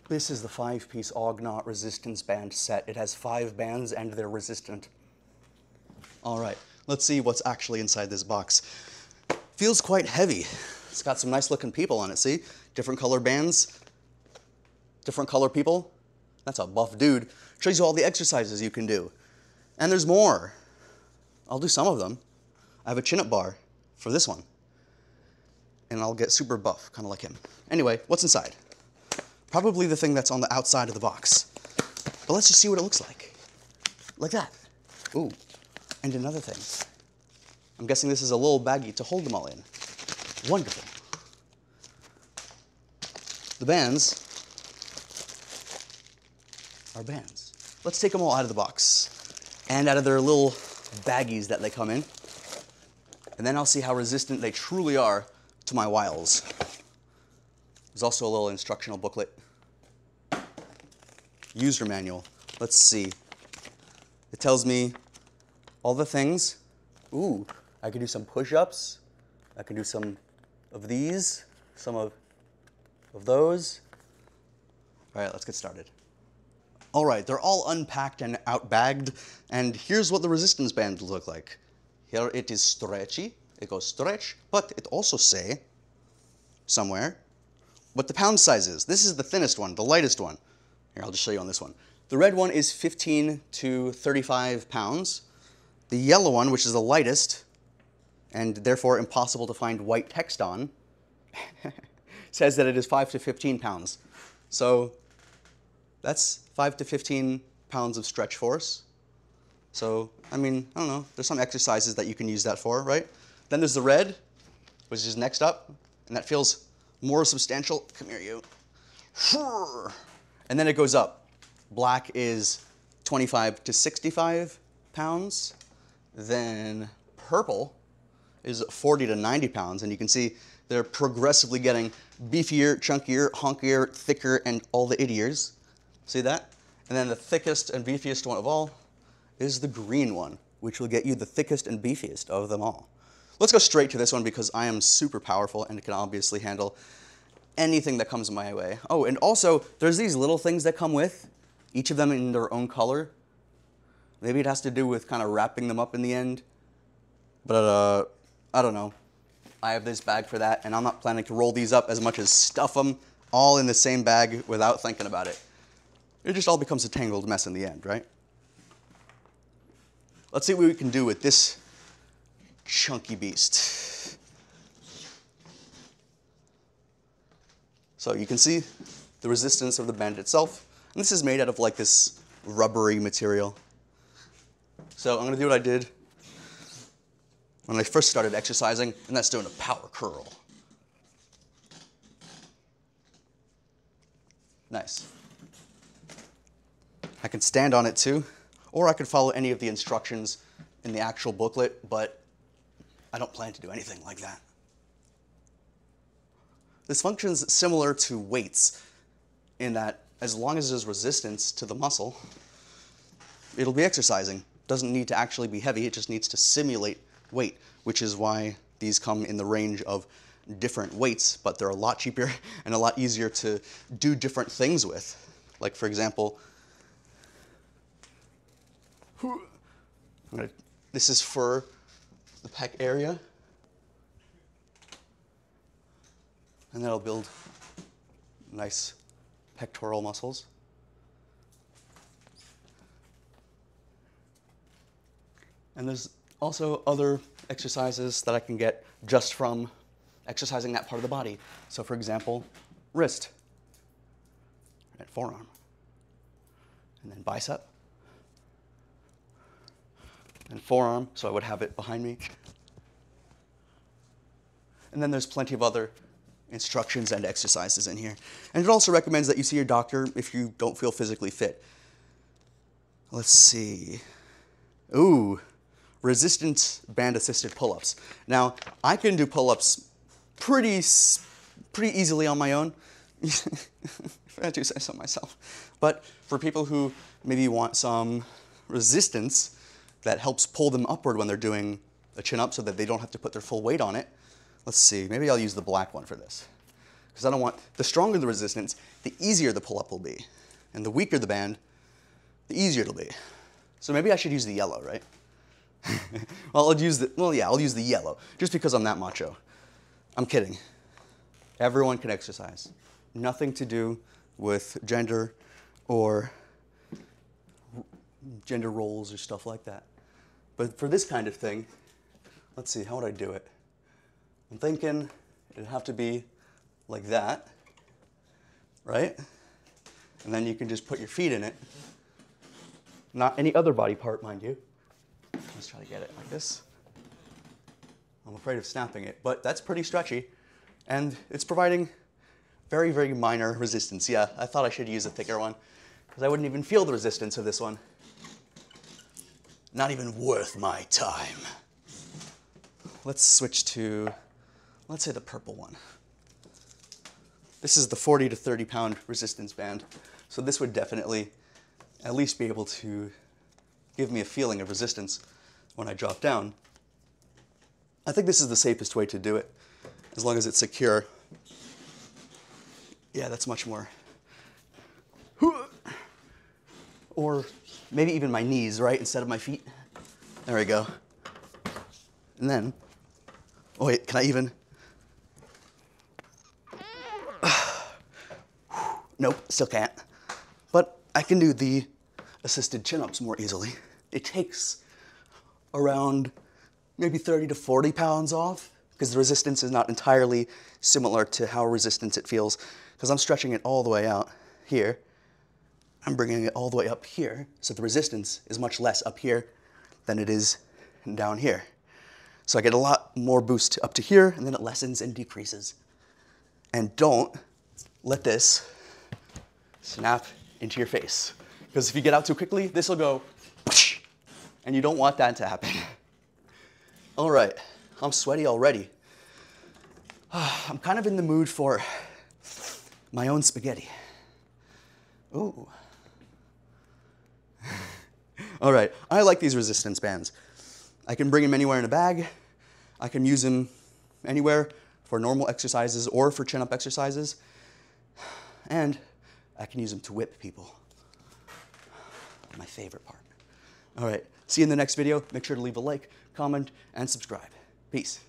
This is the 5-piece Augnot resistance band set. It has 5 bands and they're resistant. All right, let's see what's actually inside this box. Feels quite heavy. It's got some nice looking people on it, see? Different color bands, different color people. That's a buff dude. Shows you all the exercises you can do. And there's more. I'll do some of them. I have a chin-up bar for this one. And I'll get super buff, kind of like him. Anyway, what's inside? Probably the thing that's on the outside of the box. But let's just see what it looks like. Like that. Ooh, and another thing. I'm guessing this is a little baggie to hold them all in. Wonderful. The bands are bands. Let's take them all out of the box and out of their little baggies that they come in. And then I'll see how resistant they truly are to my wiles. There's also a little instructional booklet. User manual. Let's see. It tells me all the things. Ooh, I can do some push-ups. I can do some of these, some of those. All right, let's get started. All right, they're all unpacked and outbagged, and here's what the resistance band look like. Here it is stretchy. It goes stretch, but it also say somewhere what the pound size is. This is the thinnest one, the lightest one. Here, I'll just show you on this one. The red one is 15 to 35 pounds. The yellow one, which is the lightest, and therefore impossible to find white text on, says that it is 5 to 15 pounds. So that's 5 to 15 pounds of stretch force. So, I mean, I don't know, there's some exercises that you can use that for, right? Then there's the red, which is next up, and that feels more substantial. Come here, you. And then it goes up. Black is 25 to 65 pounds. Then purple is 40 to 90 pounds, and you can see they're progressively getting beefier, chunkier, honkier, thicker, and all the it-ears. See that? And then the thickest and beefiest one of all is the green one, which will get you the thickest and beefiest of them all. Let's go straight to this one because I am super powerful and can obviously handle anything that comes my way. Oh, and also, there's these little things that come with, each of them in their own color. Maybe it has to do with kind of wrapping them up in the end. But, I don't know. I have this bag for that, and I'm not planning to roll these up as much as stuff them all in the same bag without thinking about it. It just all becomes a tangled mess in the end, right? Let's see what we can do with this chunky beast. So you can see the resistance of the band itself. And this is made out of like this rubbery material. So I'm gonna do what I did when I first started exercising, and that's doing a power curl. Nice. I can stand on it too, or I could follow any of the instructions in the actual booklet, but I don't plan to do anything like that. This functions similar to weights in that as long as there's resistance to the muscle, it'll be exercising. Doesn't need to actually be heavy, it just needs to simulate weight, which is why these come in the range of different weights, but they're a lot cheaper and a lot easier to do different things with. Like for example, this is for the pec area, and that'll build nice pectoral muscles. And there's also other exercises that I can get just from exercising that part of the body. So for example, wrist, and forearm, and then bicep, and forearm, so I would have it behind me. And then there's plenty of other instructions and exercises in here. And it also recommends that you see your doctor if you don't feel physically fit. Let's see. Ooh, resistant band-assisted pull-ups. Now, I can do pull-ups pretty easily on my own, if I do say so myself. But for people who maybe want some resistance that helps pull them upward when they're doing a chin-up so that they don't have to put their full weight on it, let's see, maybe I'll use the black one for this. because I don't want, the stronger the resistance, the easier the pull-up will be. And the weaker the band, the easier it'll be. So maybe I should use the yellow, right? Well, I'll use the yellow, just because I'm that macho. I'm kidding. Everyone can exercise. Nothing to do with gender or gender roles or stuff like that. But for this kind of thing, let's see, how would I do it? I'm thinking it'd have to be like that, right? And then you can just put your feet in it. Not any other body part, mind you. Let's try to get it like this. I'm afraid of snapping it, but that's pretty stretchy. And it's providing very, very minor resistance. Yeah, I thought I should use a thicker one because I wouldn't even feel the resistance of this one. Not even worth my time. Let's switch to, let's say the purple one. This is the 40 to 30 pound resistance band. So this would definitely at least be able to give me a feeling of resistance when I drop down. I think this is the safest way to do it, as long as it's secure. Yeah, that's much more. Or maybe even my knees, right, instead of my feet. There we go. And then, oh wait, can I even? Nope, still can't. But I can do the assisted chin-ups more easily. It takes around maybe 30 to 40 pounds off, because the resistance is not entirely similar to how resistance it feels, because I'm stretching it all the way out here. I'm bringing it all the way up here, so the resistance is much less up here than it is down here. So I get a lot more boost up to here, and then it lessens and decreases. And don't let this snap into your face, because if you get out too quickly, this will go, and you don't want that to happen. All right, I'm sweaty already. I'm kind of in the mood for my own spaghetti. Ooh. All right, I like these resistance bands. I can bring them anywhere in a bag. I can use them anywhere for normal exercises or for chin-up exercises. And I can use them to whip people. My favorite part. All right, see you in the next video. Make sure to leave a like, comment, and subscribe. Peace.